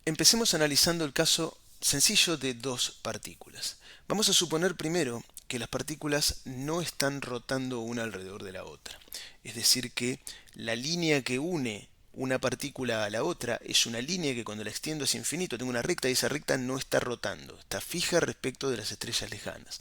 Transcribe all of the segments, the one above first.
Empecemos analizando el caso sencillo de dos partículas. Vamos a suponer primero que las partículas no están rotando una alrededor de la otra. Es decir, que la línea que une una partícula a la otra es una línea que cuando la extiendo hacia infinito tengo una recta y esa recta no está rotando, está fija respecto de las estrellas lejanas.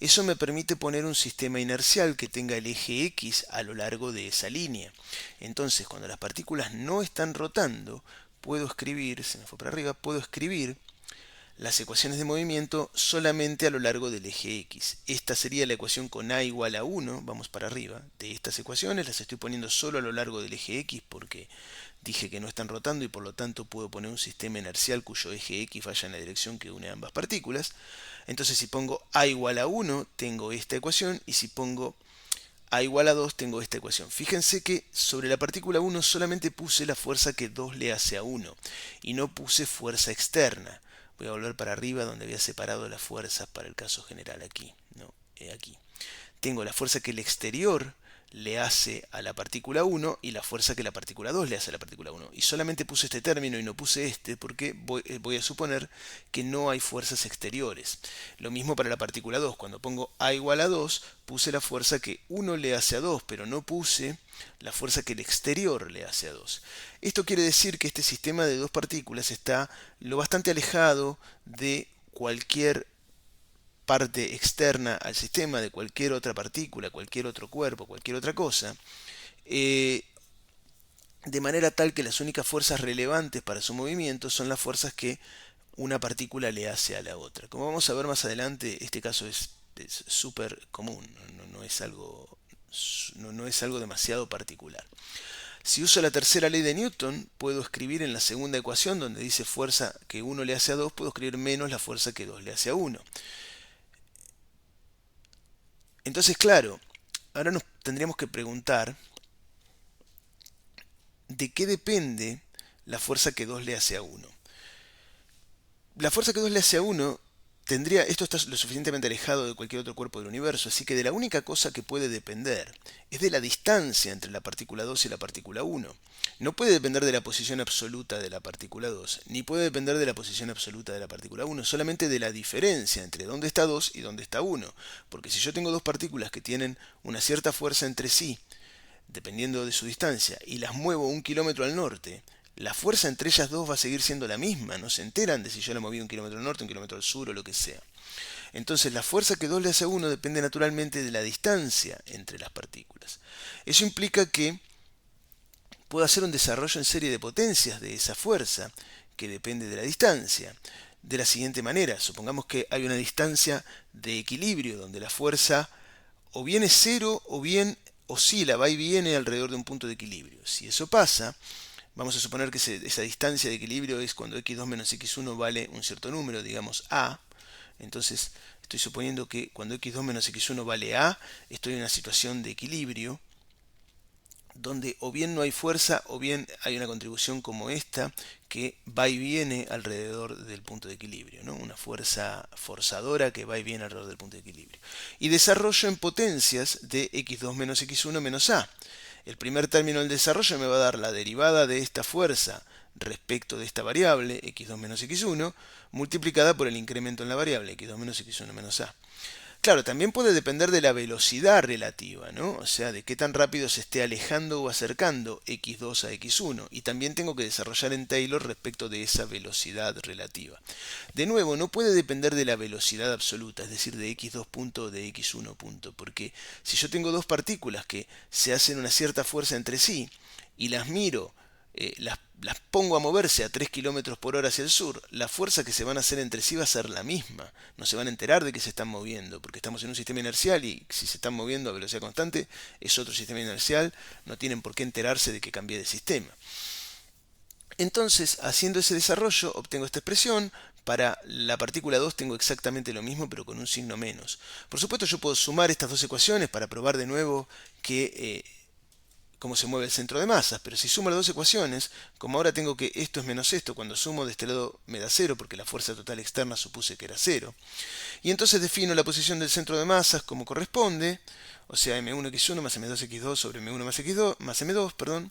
Eso me permite poner un sistema inercial que tenga el eje X a lo largo de esa línea. Entonces, cuando las partículas no están rotando, puedo escribir, se me fue para arriba, puedo escribir las ecuaciones de movimiento solamente a lo largo del eje X. Esta sería la ecuación con A igual a 1, vamos para arriba, de estas ecuaciones las estoy poniendo solo a lo largo del eje X porque dije que no están rotando y por lo tanto puedo poner un sistema inercial cuyo eje X vaya en la dirección que une ambas partículas. Entonces si pongo A igual a 1 tengo esta ecuación y si pongo A igual a 2 tengo esta ecuación. Fíjense que sobre la partícula 1 solamente puse la fuerza que 2 le hace a 1 y no puse fuerza externa. Voy a volver para arriba donde había separado las fuerzas para el caso general aquí. No, aquí. Tengo la fuerza que el exterior le hace a la partícula 1 y la fuerza que la partícula 2 le hace a la partícula 1. Y solamente puse este término y no puse este porque voy a suponer que no hay fuerzas exteriores. Lo mismo para la partícula 2. Cuando pongo A igual a 2, puse la fuerza que 1 le hace a 2, pero no puse la fuerza que el exterior le hace a 2. Esto quiere decir que este sistema de dos partículas está lo bastante alejado de cualquier parte externa al sistema de cualquier otra partícula, cualquier otro cuerpo, cualquier otra cosa, eh, de manera tal que las únicas fuerzas relevantes para su movimiento son las fuerzas que una partícula le hace a la otra. Como vamos a ver más adelante, este caso es súper común, no es algo, no es algo demasiado particular. Si uso la tercera ley de Newton, puedo escribir en la segunda ecuación donde dice fuerza que 1 le hace a 2, puedo escribir menos la fuerza que 2 le hace a 1. Entonces, claro, ahora nos tendríamos que preguntar de qué depende la fuerza que 2 le hace a 1. La fuerza que 2 le hace a 1 tendría, esto está lo suficientemente alejado de cualquier otro cuerpo del universo, así que de la única cosa que puede depender es de la distancia entre la partícula 2 y la partícula 1. No puede depender de la posición absoluta de la partícula 2, ni puede depender de la posición absoluta de la partícula 1, solamente de la diferencia entre dónde está 2 y dónde está 1. Porque si yo tengo dos partículas que tienen una cierta fuerza entre sí, dependiendo de su distancia, y las muevo 1 kilómetro al norte, la fuerza entre ellas dos va a seguir siendo la misma, no se enteran de si yo la moví 1 kilómetro al norte, 1 kilómetro al sur o lo que sea. Entonces la fuerza que 2 le hace a 1 depende naturalmente de la distancia entre las partículas. Eso implica que puedo hacer un desarrollo en serie de potencias de esa fuerza, que depende de la distancia, de la siguiente manera. Supongamos que hay una distancia de equilibrio donde la fuerza o bien es cero o bien oscila, va y viene alrededor de un punto de equilibrio. Si eso pasa, vamos a suponer que esa distancia de equilibrio es cuando x2 menos x1 vale un cierto número, digamos a. Entonces estoy suponiendo que cuando x2 menos x1 vale a, estoy en una situación de equilibrio donde o bien no hay fuerza o bien hay una contribución como esta que va y viene alrededor del punto de equilibrio, ¿no? Una fuerza forzadora que va y viene alrededor del punto de equilibrio. Y desarrollo en potencias de x2 menos x1 menos a. El primer término del desarrollo me va a dar la derivada de esta fuerza respecto de esta variable, x2 menos x1, multiplicada por el incremento en la variable, x2 menos x1 menos a. Claro, también puede depender de la velocidad relativa, ¿no? O sea, de qué tan rápido se esté alejando o acercando x2 a x1. Y también tengo que desarrollar en Taylor respecto de esa velocidad relativa. De nuevo, no puede depender de la velocidad absoluta, es decir, de x2 punto o de x1 punto, porque si yo tengo dos partículas que se hacen una cierta fuerza entre sí y las miro, las pongo a moverse a 3 kilómetros por hora hacia el sur, la fuerza que se van a hacer entre sí va a ser la misma. No se van a enterar de que se están moviendo, porque estamos en un sistema inercial y si se están moviendo a velocidad constante es otro sistema inercial, no tienen por qué enterarse de que cambié de sistema. Entonces, haciendo ese desarrollo, obtengo esta expresión. Para la partícula 2 tengo exactamente lo mismo, pero con un signo menos. Por supuesto, yo puedo sumar estas dos ecuaciones para probar de nuevo que cómo se mueve el centro de masas, pero si sumo las dos ecuaciones, como ahora tengo que esto es menos esto, cuando sumo de este lado me da cero, porque la fuerza total externa supuse que era cero, y entonces defino la posición del centro de masas como corresponde, o sea m1x1 más m2x2 sobre m1 más x2 más m2, perdón,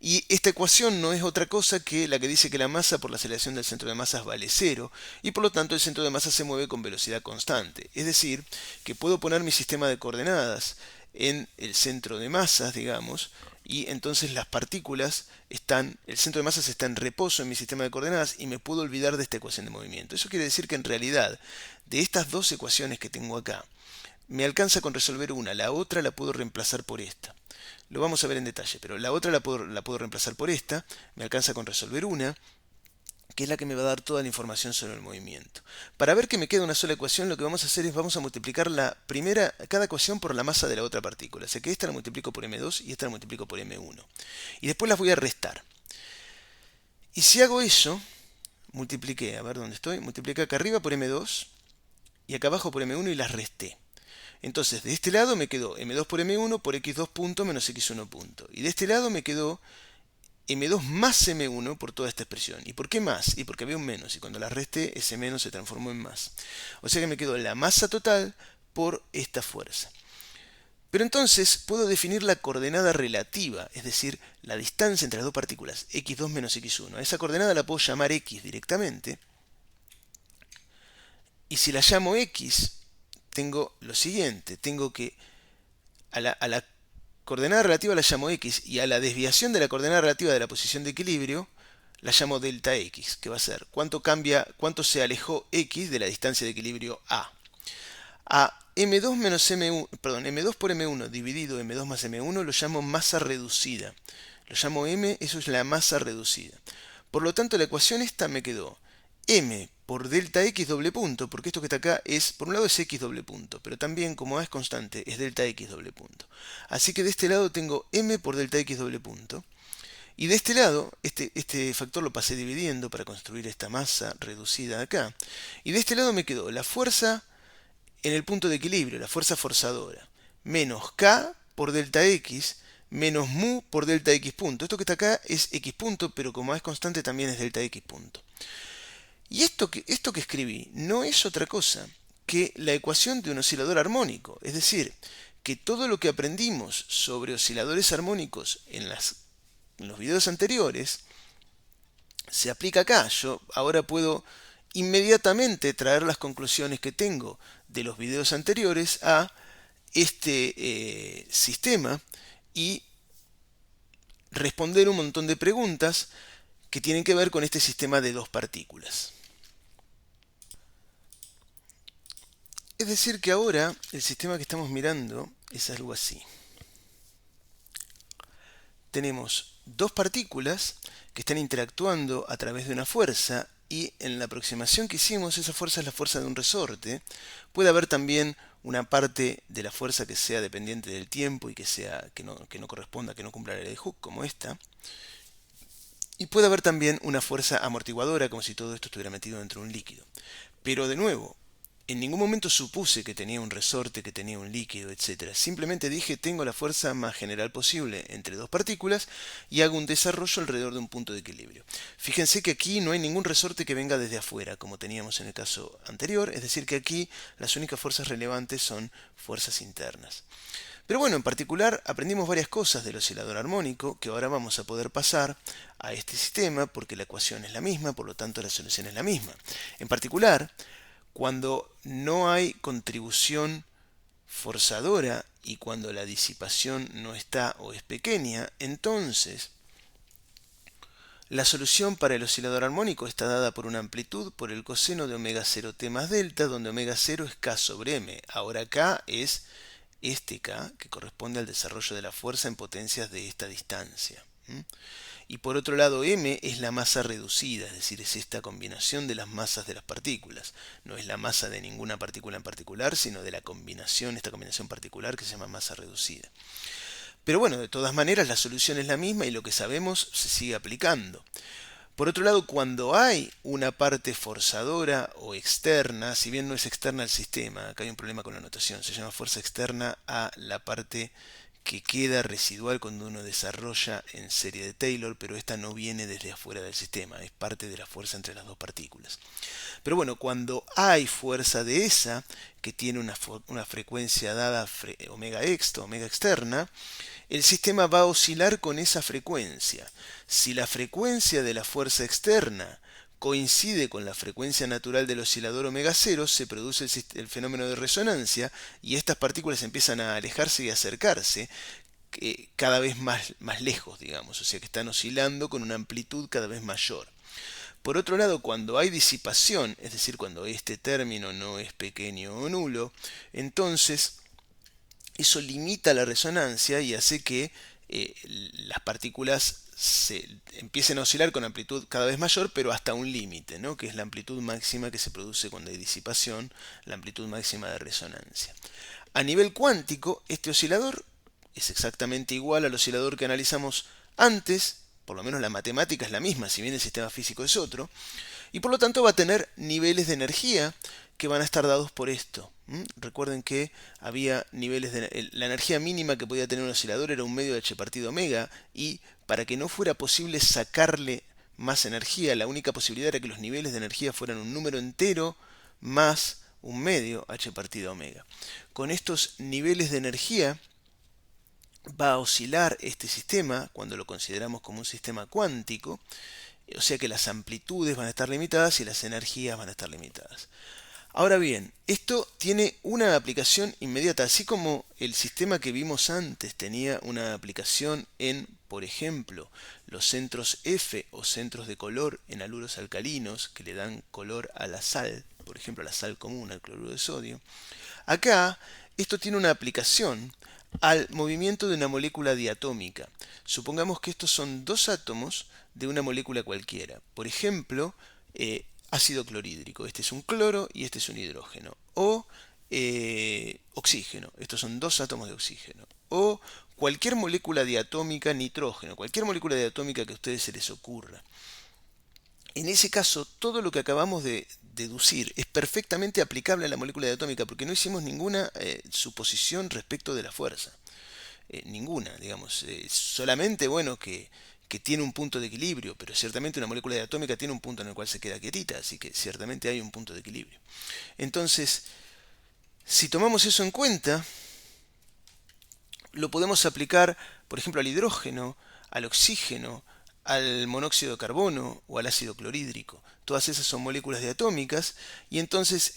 Y esta ecuación no es otra cosa que la que dice que la masa por la aceleración del centro de masas vale cero y por lo tanto el centro de masa se mueve con velocidad constante. Es decir, que puedo poner mi sistema de coordenadas en el centro de masas, digamos, y entonces las partículas están, el centro de masas está en reposo en mi sistema de coordenadas y me puedo olvidar de esta ecuación de movimiento. Eso quiere decir que en realidad, de estas dos ecuaciones que tengo acá, me alcanza con resolver una, la otra la puedo reemplazar por esta. Lo vamos a ver en detalle, pero la otra la puedo reemplazar por esta, me alcanza con resolver una, que es la que me va a dar toda la información sobre el movimiento. Para ver que me queda una sola ecuación, lo que vamos a hacer es vamos a multiplicar cada ecuación por la masa de la otra partícula. O sea que esta la multiplico por m2 y esta la multiplico por m1. Y después las voy a restar. Y si hago eso, multipliqué, a ver dónde estoy, multipliqué acá arriba por m2 y acá abajo por m1 y las resté. Entonces, de este lado me quedó m2 por m1 por x2 punto menos x1 punto. Y de este lado me quedó m2 más m1 por toda esta expresión. ¿Y por qué más? Y porque había un menos. Y cuando la resté, ese menos se transformó en más. O sea que me quedó la masa total por esta fuerza. Pero entonces puedo definir la coordenada relativa, es decir, la distancia entre las dos partículas, x2 menos x1. A esa coordenada la puedo llamar x directamente. Y si la llamo x, tengo lo siguiente. Tengo que a la coordenada relativa la llamo x y a la desviación de la coordenada relativa de la posición de equilibrio la llamo delta x, que va a ser cuánto se alejó x de la distancia de equilibrio a. A m2 menos m1, perdón, m2 por m1 dividido m2 más m1 lo llamo masa reducida. Lo llamo m, eso es la masa reducida. Por lo tanto, la ecuación esta me quedó m por delta x doble punto, porque esto que está acá es, por un lado es x doble punto, pero también como a es constante es delta x doble punto. Así que de este lado tengo m por delta x doble punto. Y de este lado, este factor lo pasé dividiendo para construir esta masa reducida acá. Y de este lado me quedó la fuerza en el punto de equilibrio, la fuerza forzadora, menos k por delta x, menos mu por delta x punto. Esto que está acá es x punto, pero como a es constante también es delta x punto. Y esto que escribí no es otra cosa que la ecuación de un oscilador armónico. Es decir, que todo lo que aprendimos sobre osciladores armónicos en los videos anteriores se aplica acá. Yo ahora puedo inmediatamente traer las conclusiones que tengo de los videos anteriores a este sistema y responder un montón de preguntas que tienen que ver con este sistema de dos partículas. Es decir que ahora el sistema que estamos mirando es algo así. Tenemos dos partículas que están interactuando a través de una fuerza y en la aproximación que hicimos esa fuerza es la fuerza de un resorte. Puede haber también una parte de la fuerza que sea dependiente del tiempo y que no corresponda, que no cumpla la ley de Hooke, como esta. Y puede haber también una fuerza amortiguadora, como si todo esto estuviera metido dentro de un líquido. Pero de nuevo, en ningún momento supuse que tenía un resorte, que tenía un líquido, etc. Simplemente dije, tengo la fuerza más general posible entre dos partículas y hago un desarrollo alrededor de un punto de equilibrio. Fíjense que aquí no hay ningún resorte que venga desde afuera, como teníamos en el caso anterior, es decir que aquí las únicas fuerzas relevantes son fuerzas internas. Pero bueno, en particular aprendimos varias cosas del oscilador armónico que ahora vamos a poder pasar a este sistema porque la ecuación es la misma, por lo tanto la solución es la misma. En particular, cuando no hay contribución forzadora y cuando la disipación no está o es pequeña, entonces la solución para el oscilador armónico está dada por una amplitud por el coseno de omega 0t más delta, donde omega 0 es k sobre m. Ahora k es este k, que corresponde al desarrollo de la fuerza en potencias de esta distancia. Y por otro lado, m es la masa reducida, es decir, es esta combinación de las masas de las partículas. No es la masa de ninguna partícula en particular, sino de esta combinación particular que se llama masa reducida. Pero bueno, de todas maneras, la solución es la misma y lo que sabemos se sigue aplicando. Por otro lado, cuando hay una parte forzadora o externa, si bien no es externa al sistema, acá hay un problema con la notación, se llama fuerza externa a la parte que queda residual cuando uno desarrolla en serie de Taylor, pero esta no viene desde afuera del sistema, es parte de la fuerza entre las dos partículas. Pero bueno, cuando hay fuerza de esa, que tiene una frecuencia dada omega externa, el sistema va a oscilar con esa frecuencia. Si la frecuencia de la fuerza externa coincide con la frecuencia natural del oscilador omega 0, se produce el fenómeno de resonancia y estas partículas empiezan a alejarse y acercarse cada vez más lejos, digamos, o sea que están oscilando con una amplitud cada vez mayor. Por otro lado, cuando hay disipación, es decir, cuando este término no es pequeño o nulo, entonces eso limita la resonancia y hace que las partículas se empiecen a oscilar con amplitud cada vez mayor, pero hasta un límite, ¿no? Que es la amplitud máxima que se produce cuando hay disipación, la amplitud máxima de resonancia. A nivel cuántico, este oscilador es exactamente igual al oscilador que analizamos antes, por lo menos la matemática es la misma, si bien el sistema físico es otro, y por lo tanto va a tener niveles de energía que van a estar dados por esto. Recuerden que había niveles de... La energía mínima que podía tener un oscilador era un medio de h partido omega, y para que no fuera posible sacarle más energía, la única posibilidad era que los niveles de energía fueran un número entero más un medio h partido omega. Con estos niveles de energía va a oscilar este sistema cuando lo consideramos como un sistema cuántico, o sea que las amplitudes van a estar limitadas y las energías van a estar limitadas. Ahora bien, esto tiene una aplicación inmediata, así como el sistema que vimos antes tenía una aplicación en, por ejemplo, los centros F o centros de color en haluros alcalinos que le dan color a la sal, por ejemplo a la sal común, al cloruro de sodio. Acá esto tiene una aplicación al movimiento de una molécula diatómica. Supongamos que estos son dos átomos de una molécula cualquiera. Por ejemplo, ácido clorhídrico. Este es un cloro y este es un hidrógeno. O oxígeno. Estos son dos átomos de oxígeno. O cualquier molécula diatómica, nitrógeno. Cualquier molécula diatómica que a ustedes se les ocurra. En ese caso, todo lo que acabamos de deducir es perfectamente aplicable a la molécula diatómica porque no hicimos ninguna suposición respecto de la fuerza. Ninguna, digamos. Solamente, bueno, que tiene un punto de equilibrio, pero ciertamente una molécula diatómica tiene un punto en el cual se queda quietita, así que ciertamente hay un punto de equilibrio. Entonces, si tomamos eso en cuenta, lo podemos aplicar, por ejemplo, al hidrógeno, al oxígeno, al monóxido de carbono o al ácido clorhídrico. Todas esas son moléculas diatómicas y entonces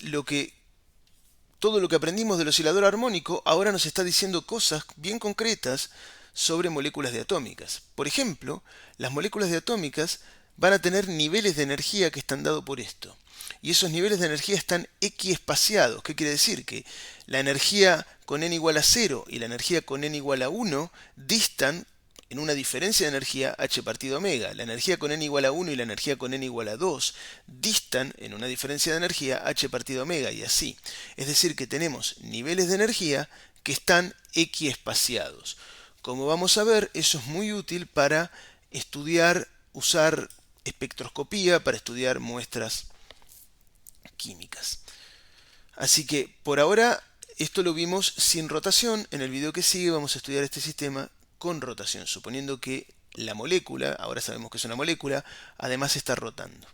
todo lo que aprendimos del oscilador armónico ahora nos está diciendo cosas bien concretas sobre moléculas diatómicas. Por ejemplo, las moléculas diatómicas van a tener niveles de energía que están dados por esto. Y esos niveles de energía están equiespaciados. ¿Qué quiere decir? Que la energía con n igual a 0 y la energía con n igual a 1 distan en una diferencia de energía h partido omega. La energía con n igual a 1 y la energía con n igual a 2 distan en una diferencia de energía h partido omega y así. Es decir, que tenemos niveles de energía que están equiespaciados. Como vamos a ver, eso es muy útil para usar espectroscopía para estudiar muestras químicas. Así que por ahora esto lo vimos sin rotación. En el video que sigue vamos a estudiar este sistema con rotación, suponiendo que la molécula, ahora sabemos que es una molécula, además está rotando.